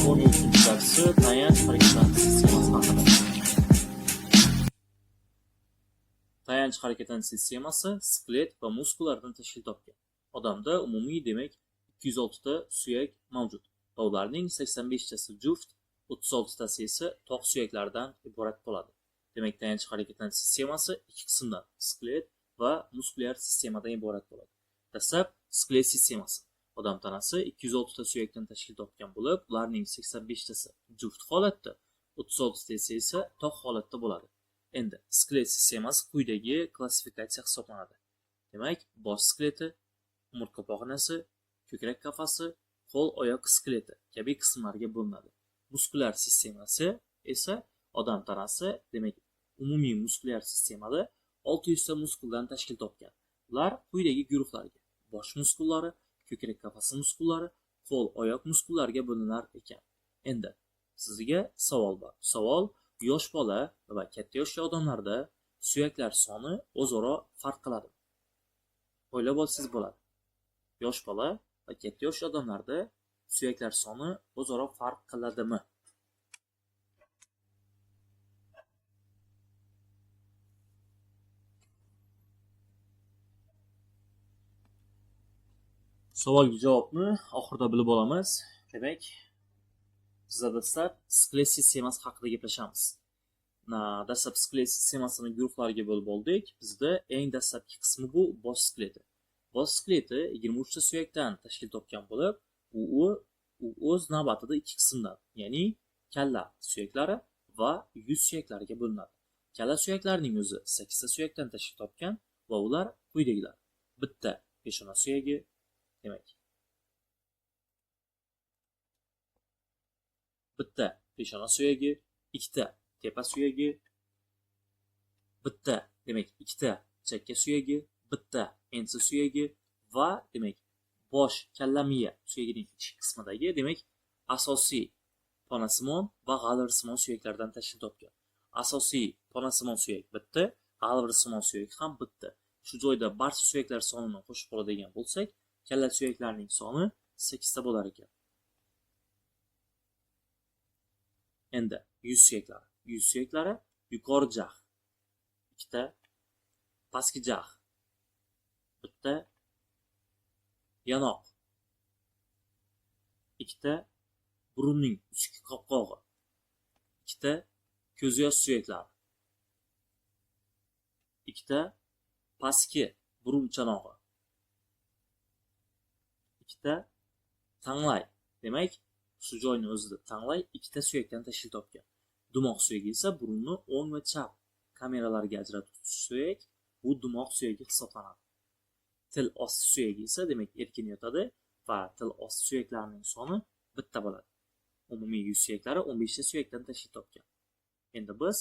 13 darsi tayanch harakatlanish sistemasi haqida. Tayanch harakatlanish sistemasi skelet va muskullardan tashkil topgan. Odamda umumiy demak 206 ta suyak mavjud va ularning 85 tasi juft, 36 tasi esa tog' suyaklardan iborat bo'ladi. Demak, tayanch harakatlanish sistemasi ikki qismdan, skelet va muskulyar sistemadan iborat bo'ladi. Dastlab skelet sistemasi. Odam tanasi 206 ta suyakdan tashkil topgan bo'lib, ularning 85 tasi juft holatda, 36 tasi esa tog' holatda bo'ladi. Endi skelet sistemasi quyidagi klassifikatsiya hisoblanadi. Demak, bosh skeleti, umurtqa pog'onasi, ko'krak qafasi, qo'l oyoq skeleti kabi qismlarga bo'linadi. Muskulyar sistemasi esa odam tanasi, demak, umumiy muskulyar sistemada 600 ta muskuldan tashkil topgan. Ular quyidagi guruhlarga: bosh muskullari, ko'krak qafasi muskullari, qo'l oyoq muskullariga bo'linar ekan. Endi sizga savol bor. Savol: yosh bola va katta yoshli odamlarda suyaklar soni o'zaro farq qiladi. O'ylab olsangiz bo'ladi. Yosh bola va katta yoshli odamlarda suyaklar soni o'zaro farq qiladimi? Savolga javobni oxirida bilib olamiz. Demak, bizda dastlab skelet sistemasi haqida gaplashamiz. Dastlab skelet sistemasini guruhlarga bo'lib oldik. Bizda eng dastlabki qismi bu bosh skeleti. Bosh skeleti 23 ta suyakdan tashkil topgan bo'lib, u o'z navbatida ikki qismdan, ya'ni kalla suyaklari va yuz suyaklariga bo'linadi. Kalla suyaklarining o'zi 8 ta suyakdan tashkil topgan va ular quyidagilar: bitta peshona suyagi, demak, bitta peshona suyagi, ikkita tepa suyagi, bitta, demak, ikkita chakka suyagi, bitta ensa suyagi va demak, bosh kalla miya suyagining ichki qismidagi, demak, asosiy ponasimon va g'alvirsimon suyaklardan tashkil topgan. Asosiy ponasimon suyak bitta, g'alvirsimon suyak ham bitta. Shu joyda barcha suyaklar sonini qo'shib oladigan bo'lsak, kalla suyaklarning soni 8 ta bo'lar ekan. Endi yuz suyaklari. Yuz suyaklari: yuqori jag' ikkita, pastki jag' bitta, yanoq ikkita, burunning ustki qopqog'i ikkita, ko'z yosh suyaklari ikkita, pastki burun chanog'i ikkita, tanglay. Demak, shu joyni o'zida tanglay ikkita suyakdan tashkil topgan. Dumoq suyagi esa burunni o'ng va chap kameralarga ajratuvchi suyak, bu dumoq suyagi hisoblanadi. Til osti suyagi esa demak erkin yotadi va til osti suyaklarining soni bitta bo'ladi. Umumiy yuz suyaklari 15 ta suyakdan tashkil topgan. Endi biz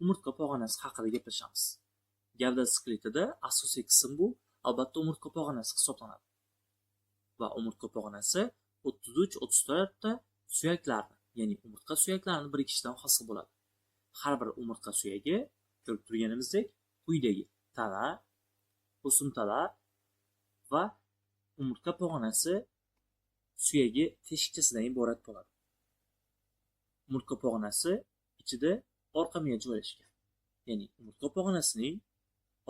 umurtqa pog'onasi haqida gaplashamiz. Gavda skeletida asosiy qism bu albatta umurtqa pog'onasi hisoblanadi. Va umurtqa pog'onasi 33-34 ta suyaklarni, ya'ni umurtqa suyaklarini birikishidan hosil bo'ladi. Har bir umurtqa suyagi ko'rib turganimizdek quyidagi tana, o'simtalar va umurtqa pog'onasi suyagi teshikchasidan iborat bo'ladi. Umurtqa pog'onasi ichida orqa miya joylashgan. Ya'ni umurtqa pog'onasining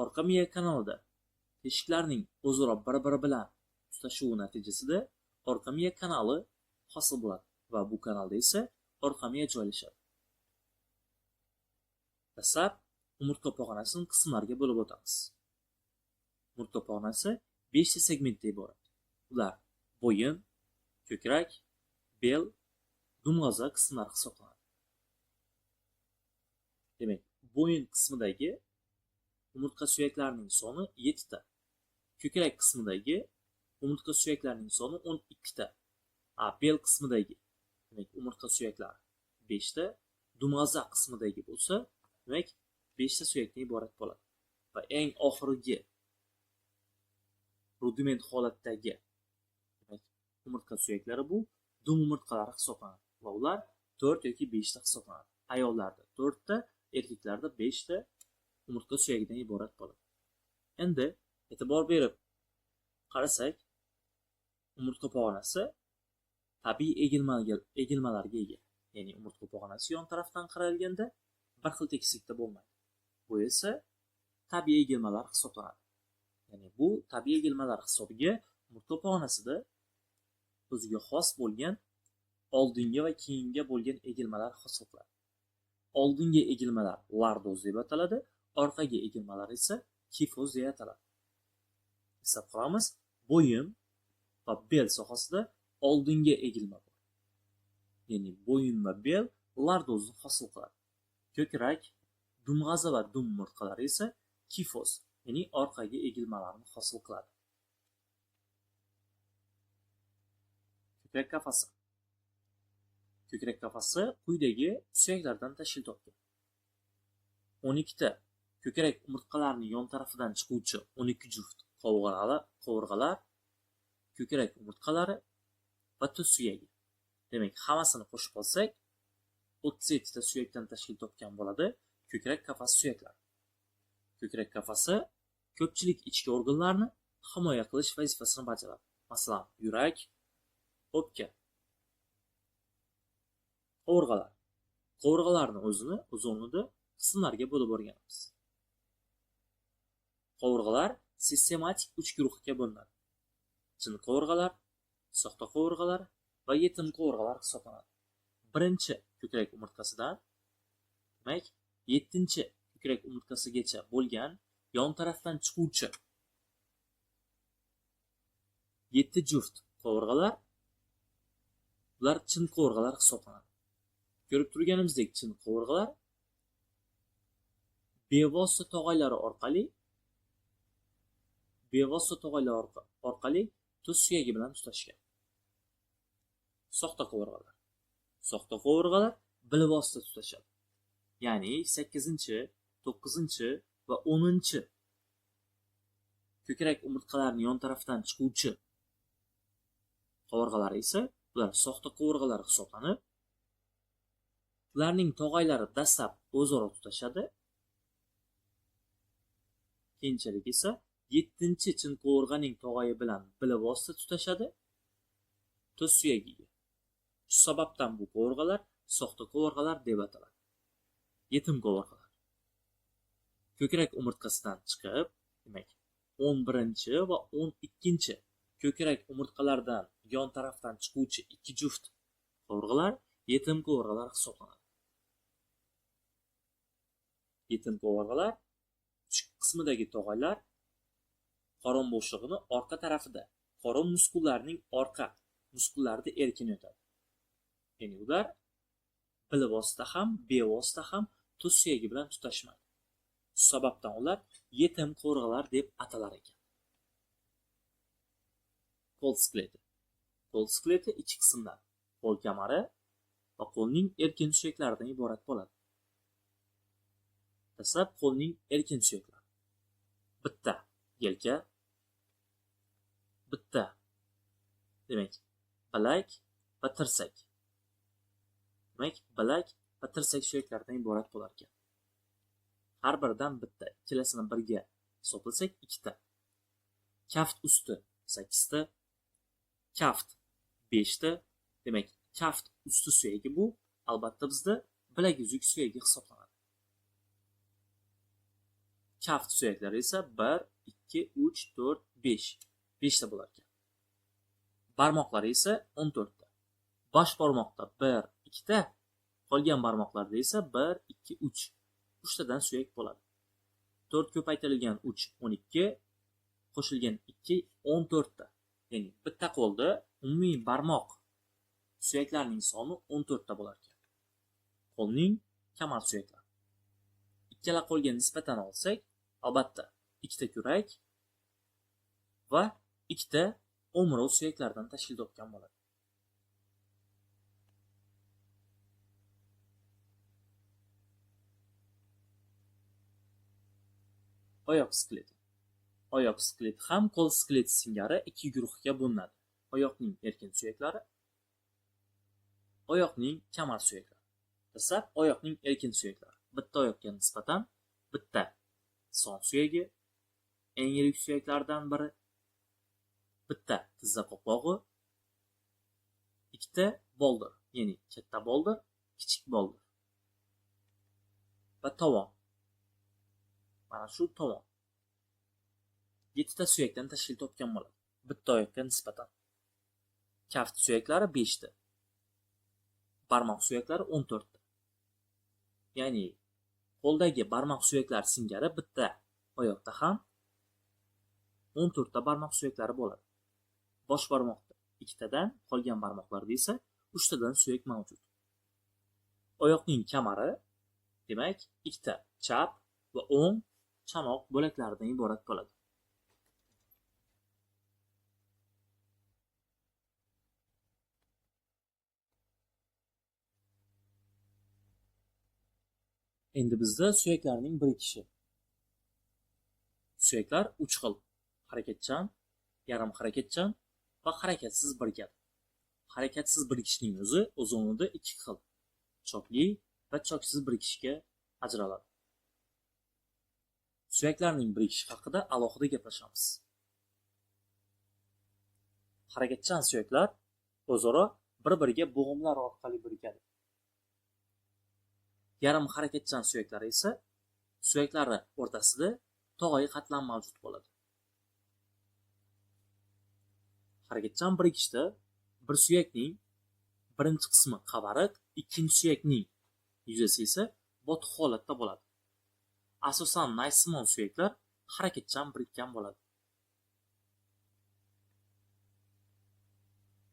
orqa miya kanalida teshiklarning o'zaro bir-biri bilan tutashuvi natijasida orqa miya kanali hosil bo'ladi va bu kanalda esa orqa miya joylashadi. Dastlab umurtqa pog'onasini qismlarga bo'lib o'tamiz. Umurtqa pog'onasi 5 ta segmentdan iborat. Ular bo'yin, ko'krak, bel, dumg'aza qismlar hisoblanadi. Demak, bo'yin qismidagi umurtqa suyaklarining soni 7 ta. Ko'krak qismidagi umurtqa suyaklarining soni 12 ta. Bel qismidagi demak umurtqa suyaklari 5 ta, dumg'aza qismidagi bo'lsa, demak 5 ta suyakdan iborat bo'ladi. Va eng oxirgi rudiment holatdagi demak umurtqa suyaklari bu dum umurtqalari hisoblanadi va ular 4 yoki 5 ta hisoblanadi. Ayollarda 4 ta, erkaklarda 5 ta umurtqa suyagidan iborat bo'ladi. Endi e'tibor berib qarasak, umurtqa pog'onasi tabiiy egilmalarga ega. Ya'ni umurtqa pog'onasi yon tarafdan qaralganda bir xil tekislikda bo'lmaydi. Bu esa tabiiy egilmalar hisoblanadi. Ya'ni bu tabiiy egilmalar hisobiga umurtqa pog'onasida o'ziga xos bo'lgan oldingi va keyingi bo'lgan egilmalar hisoblanadi. Oldingi egilmalar lardoz deb ataladi, orqaga egilmalar esa kifoz deb ataladi. Hisob qilamiz, bo'yin va bel sohasida oldingi egilma bor. Ya'ni bo'yin va bel lardozni hosil qiladi. Ko'krak, dumg'aza va dum umurtqalari esa kifoz, ya'ni orqaga egilmalarni hosil qiladi. Ko'krak qafasi. Ko'krak qafasi quyidagi suyaklardan tashkil topgan. 12 ta ko'krak umurtqalarining yon tarafidan chiquvchi 12 juft qovurg'alar, ko'krak umurtqalari va tuz suyagi. Demak, hammasini qo'shib olsak, 37 ta suyakdan tashkil topgan bo'ladi ko'krak qafasi suyaklari. Ko'krak qafasi ko'pchilik ichki organlarni himoya qilish vazifasini bajaradi. Masalan, yurak, o'pka. Qovurg'alar. Qovurg'alarni o'z o'rnida qismlarga bo'lib o'rganamiz. Qovurg'alar sistematik 3 guruhga bo'linadi. Chin qovurg'alar, soxta qovurg'alar va yetim qovurg'alar hisoblanadi. Birinchi ko'krak umurtqasidan, demak, 7-chi ko'krak umurtqasigacha bo'lgan yon tarafdan chiquvchi 7 juft qovurg'alar, ular chin qovurg'alar hisoblanadi. Ko'rib turganimizdek, chin qovurg'alar bevosita tog'aylar orqali tuz suyagi bilan tutashgan. Soxta qovurg'alar bilvosita tutashadi. Ya'ni 8-chi, 9-chi va 10-chi ko'krak umurtqalarining yon tarafdan chiquvchi qovurg'alar esa ular soxta qovurg'alar hisoblanib, ularning tog'aylari dastlab o'zaro tutashadi. Keyinchalik esa 7-chi chin qovurg'aning tog'ayi bilan bilvosita tutashadi tuz suyagiga. Shu sababdan bu qovurg'alar soxta qovurg'alar deb ataladi. Yetim qovurg'alar. Ko'krak umurtqasidan chiqib, demak, 11-chi va 12-chi ko'krak umurtqalardan yon tarafdan chiquvchi 2 juft qovurg'alar yetim qovurg'alar hisoblanadi. Yetim qovurg'alar uch qismidagi tog'aylar qorin bo'shlig'ini orqa tarafida, qorin muskullarining orqa muskullarida erkin yotadi. Ya'ni ular bilvosita ham, bevosita ham tuz suyagi bilan tutashmaydi. Shu sababdan ular yetim qovurg'alar deb atalar ekan. Qo'l skeleti. Qo'l skeleti ikki qismdan, qo'l kamari va qo'lning erkin suyaklaridan iborat bo'ladi. Dastlab qo'lning erkin suyaklari. Bitta yelka, bitta, demak, bilak va tirsak. Demak, bilak va tirsak suyaklaridan iborat bo'lar ekan. Har biridan bitta, ikkalasini birga hisoblasak 2 ta. Kaft usti 8 ta, kaft 5 ta. Demak, kaft usti suyagi bu albatta bizda bilak uzuk suyagi hisoblanadi. Kaft suyaklari esa 1, 2, 3, 4, 5. 5 ta bo'lar ekan. Barmoqlari esa 14 ta. Bosh barmoqda 1, 2 ta, qolgan barmoqlarda esa 1, 2, 3. 3 tadan suyak bo'ladi. 4 ko'paytirilgan 3 12, qo'shilgan 2 14 ta. Ya'ni bitta qo'lda umumiy barmoq suyaklarining soni 14 ta bo'lar ekan. Qo'lning kamar suyaklari. Ikkala qo'lga nisbatan olsak, albatta 2 ta yurak va 2 ta o'mroq suyaklaridan tashkil topgan bo'ladi. Oyoq skeleti. Oyoq skeleti ham qo'l skeleti singari 2 guruhga bo'linadi. Oyoqning erkin suyaklari, oyoqning kamar suyaklari. Dastlab oyoqning erkin suyaklari. Bitta oyoqga nisbatan bitta son suyagi, eng yirik suyaklardan biri, bitta tizza qo'pog'i, ikkita boldir, ya'ni katta boldir, kichik boldir va tovon. Mana shu tovon 7 ta suyakdan tashkil topgan bo'ladi. Bitta oyoqqa nisbatan. Kaft suyaklari 5 ta. Barmoq suyaklari 14 ta. Ya'ni qo'ldagi barmoq suyaklari singari bitta oyoqda ham 14 ta barmoq suyaklari bo'ladi. Bosh barmoqda 2 tadan, qolgan barmoqlarda esa 3 tadan suyak mavjud. Oyoqning kamari demak 2 ta chap va o'ng chanoq bo'laklaridan iborat bo'ladi. Endi bizda suyaklarning birikishi. Suyaklar 3 xil: harakatchan, yarim harakatchan va harakatsiz birikadi. Harakatsiz birikishning o'zi o'rnida 2 xil: chokli va choksiz birikishga ajraladi. Suyaklarning birikishi haqida alohida gaplashamiz. Harakatchan suyaklar o'zaro bir-biriga bo'g'imlar orqali birikadi. Yarim harakatchan suyaklar esa suyaklari o'rtasida tog'ay qatlam mavjud bo'ladi. Harakatchan birikishda bir suyakning birinchi qismi qavariq, ikkinchi suyakning yuzasi esa botiq holatda bo'ladi. Asosan naysimon suyaklar harakatchan birikkan bo'ladi.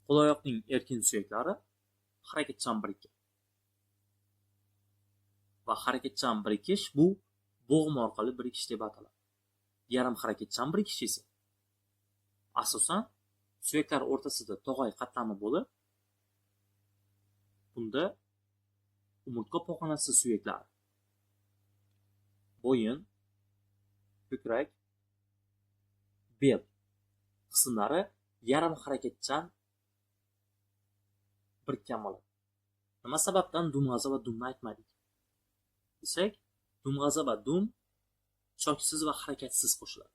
Qo'l oyoqning erkin suyaklari harakatchan birikkan. Va harakatchan birikish bu bo'g'im orqali birikish deb ataladi. Yarim harakatchan birikish esa asosan suyaklar o'rtasida tog'ay qatlami bo'lib, bunda umurtqa pog'onasi suyaklari, bo'yin, ko'krak, bel qismlari yarim harakatchan birikkan bo'ladi. Nima sababdan dumg'aza va dumni aytmadik desak, dumg'aza va dum choksiz va harakatsiz qo'shiladi.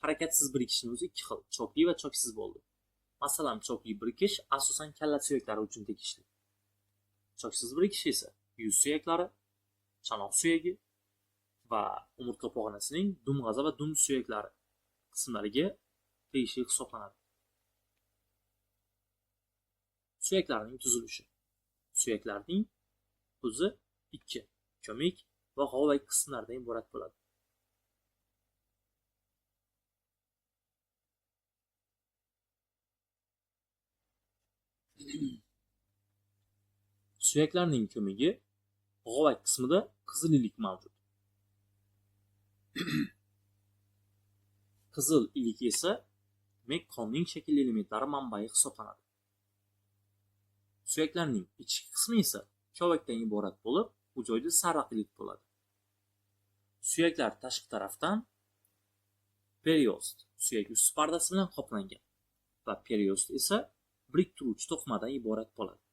Harakatsiz birikishning o'zi 2 xil: chokli va choksiz bo'ldi. Masalan, chokli birikish asosan kalla suyaklari uchun tegishli. Choksiz birikish esa yuz suyaklari, chanoq suyagi va umurtqa pog'onasining dumg'aza va dum suyaklari qismlariga tegishli hisoblanadi. Suyaklarning tuzilishi. Suyaklarning o'zi 2: ko'mik va g'ovak qismlardan iborat bo'ladi. Suyaklarning ko'migi g'ovak qismida qizil ilik mavjud. Qizil ilik esa demak qonning shakl elementlari manbai hisoblanadi. Suyaklarning ichki qismi esa kovakdan iborat bo'lib, bu joyda sariq ilik bo'ladi. Suyaklar tashqi tarafdan periost suyak usti pardasi bilan qoplangan va periost esa biriktiruvchi to'qimadan iborat bo'ladi.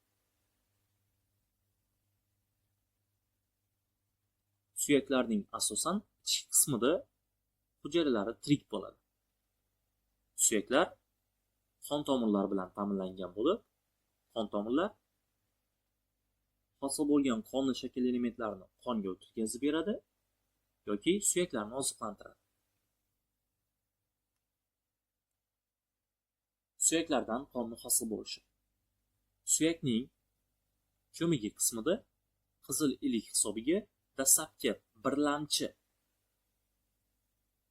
Suyaklarning asosan ichki qismida hujayralari tirik bo'ladi. Suyaklar qon tomirlar bilan ta'minlangan bo'lib, qon tomirlar hosil bo'lgan qonli shakl elementlarini qonga o'tkazib beradi yoki suyaklarni oziqlantiradi. Suyaklardan qonni hosil bo'lishi. Suyakning ko'migi qismida qizil ilik hisobiga dastlabki birlamchi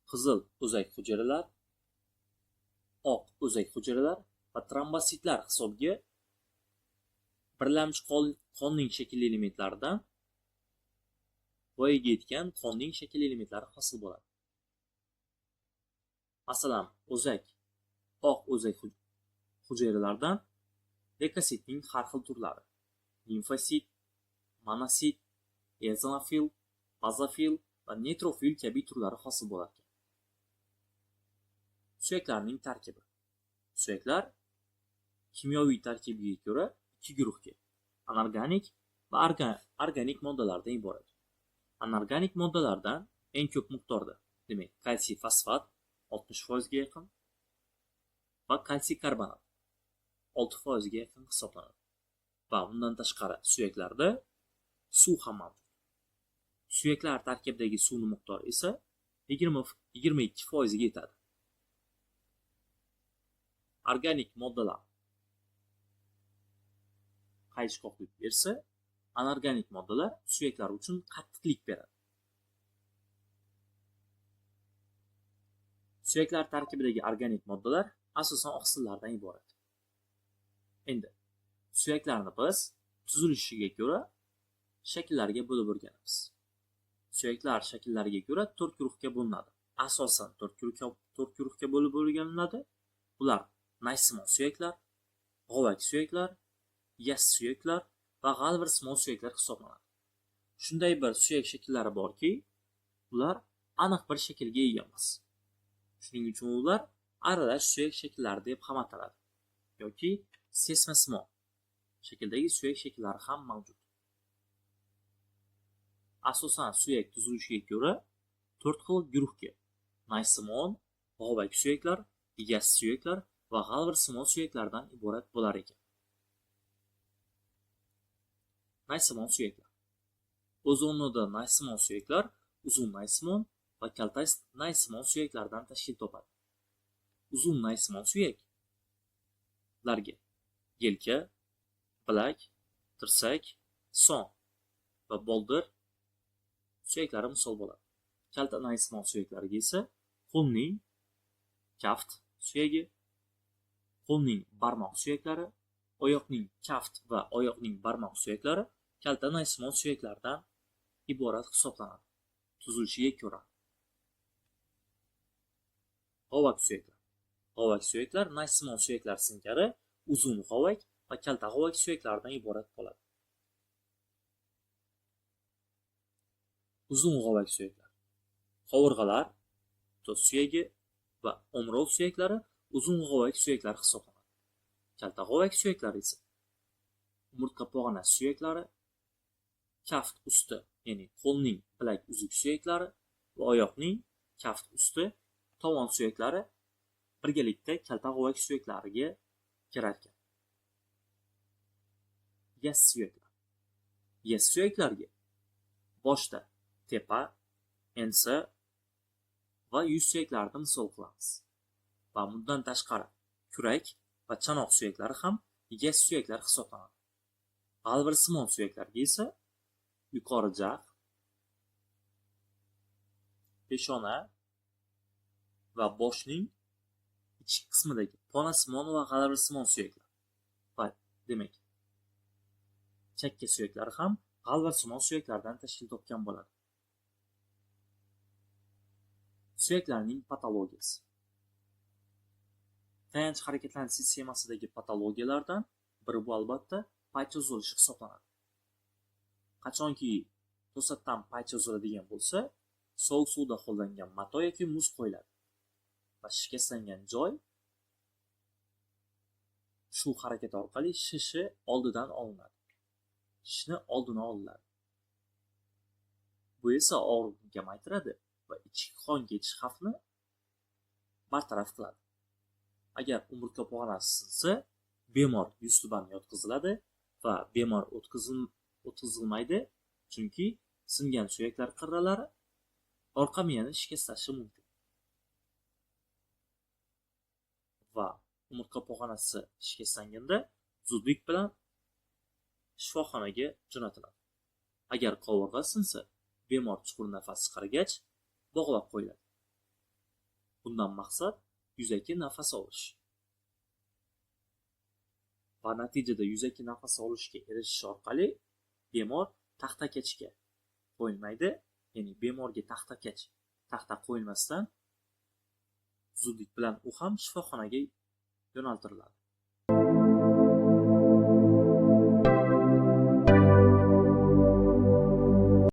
qizil o'zak hujayralar, oq o'zak hujayralar va trombositlar hisobiga birlamchi qonning shakl elementlaridan voyaga yetgan qonning shakl elementlari hosil bo'ladi. Masalan, oq o'zak hujayralardan leykositning har xil turlari: limfosit, monosit, eozinofil, bazofil va neytrofil kabi turlari hosil bo'ladi. Suyaklarning tarkibi. Suyaklar kimyoviy tarkibiga ko'ra 2 guruhga: anorganik va organik moddalardan iborat. Anorganik moddalardan eng ko'p miqdorda, demak, kalsiy fosfat 60% ga yaqin, va kalsiy karbonat 6% ga yaqin hisoblanadi. Va bundan tashqari suyaklarda suv ham mavjud. Suyaklar tarkibidagi suvning miqdori esa 22% ga yetadi. Organik moddalar qayishqoqlik bersa, anorganik moddalar suyaklar uchun qattiqlik beradi. Suyaklar tarkibidagi organik moddalar asosan oqsillardan iborat. Endi suyaklarni biz tuzilishiga ko'ra shakllarga bo'lib o'rganamiz. Suyaklar shakllariga ko'ra 4 guruhga bo'linadi. Asosan 4 guruhga bo'lib o'rganiladi. Ular naysimon suyaklar, g'ovak suyaklar, yas suyaklar va g'alvirsimon suyaklar hisoblanadi. Shunday bir suyak shakllari borki, ular aniq bir shaklga ega emas. Shuning uchun ular aralash suyak shakllari deb ham ataladi yoki sesmasimon shakldagi suyak shakllari ham mavjud. Asosan suyak tuzilishiga ko'ra 4 xil guruhga: naysimon, g'ovak suyaklar, yas suyaklar va g'alvirsimon suyaklardan iborat bo'lar ekan. Naysimon suyaklar. O'z o'rnida naysimon suyaklar uzun naysimon va kalta naysimon suyaklardan tashkil topadi. Uzun naysimon suyaklarga yelka, bilak, tirsak, son va boldir suyaklari misol bo'ladi. Kalta naysimon suyaklariga esa qo'lning kaft suyagi, qo'lning barmoq suyaklari, oyoqning kaft va oyoqning barmoq suyaklari kalta naysimon suyaklardan iborat hisoblanadi. Tuzilishiga ko'ra. G'ovak suyaklar. G'ovak suyaklar naysimon suyaklar singari uzun g'ovak va kalta g'ovak suyaklaridan iborat bo'ladi. Uzun g'ovak suyaklar. Qovurg'alar, to'z suyagi va o'mrov suyaklari uzun g'ovak suyaklar hisoblanadi. Kalta g'ovak suyaklari esa umurtqa pog'onasi suyaklari, kaft usti, ya'ni qo'lning bilak uzuk suyaklari va oyoqning kaft usti tovon suyaklari birgalikda kalta g'ovak suyaklariga kirar ekan. Yas suyaklar. Yas suyaklarga boshda tepa, ensa va yuz suyaklarini misol qilamiz. Va bundan tashqari kurak va chanoq suyaklari ham yas suyaklar hisoblanadi. G'alvirsimon suyaklarga esa yuqori jag', peshona va boshning ichki qismidagi ponasimon va g'alvirsimon suyaklar va demak chakka suyaklari ham g'alvirsimon suyaklardan tashkil topgan bo'ladi. Suyaklarning patologiyasi. Tayanch harakatlanish sistemasidagi patologiyalardan biri bu albatta pay cho'zilishi hisoblanadi. Qachonki to'satdan pay cho'ziladigan bo'lsa, sovuq suvda qo'llangan mato yoki muz qo'yiladi va shikastlangan joy shu harakat orqali shishni oldidan olinadi. Shishni oldini olinadi. Bu esa og'riqni kamaytiradi va ichki qon ketish xavfini bartaraf qiladi. Agar umurtqa pog'onasi sinsa, bemor yuztuban yotqiziladi va bemor o'tkazilmaydi, chunki singan suyaklar qirralari orqa miyani shikastlashi mumkin. Va umurtqa pog'onasi shikastlanganda zudlik bilan shifoxonaga jo'natiladi. Agar qovurg'a sinsa, bemor chuqur nafas chiqargach bog'lab qo'yiladi. Bundan maqsad yuzaki nafas olish. Va natijada yuzaki nafas olishga erishish orqali bemor taxtakachga qo'yilmaydi, ya'ni bemorga taxta qo'yilmasdan zudlik bilan u ham shifoxonaga yo'naltiriladi.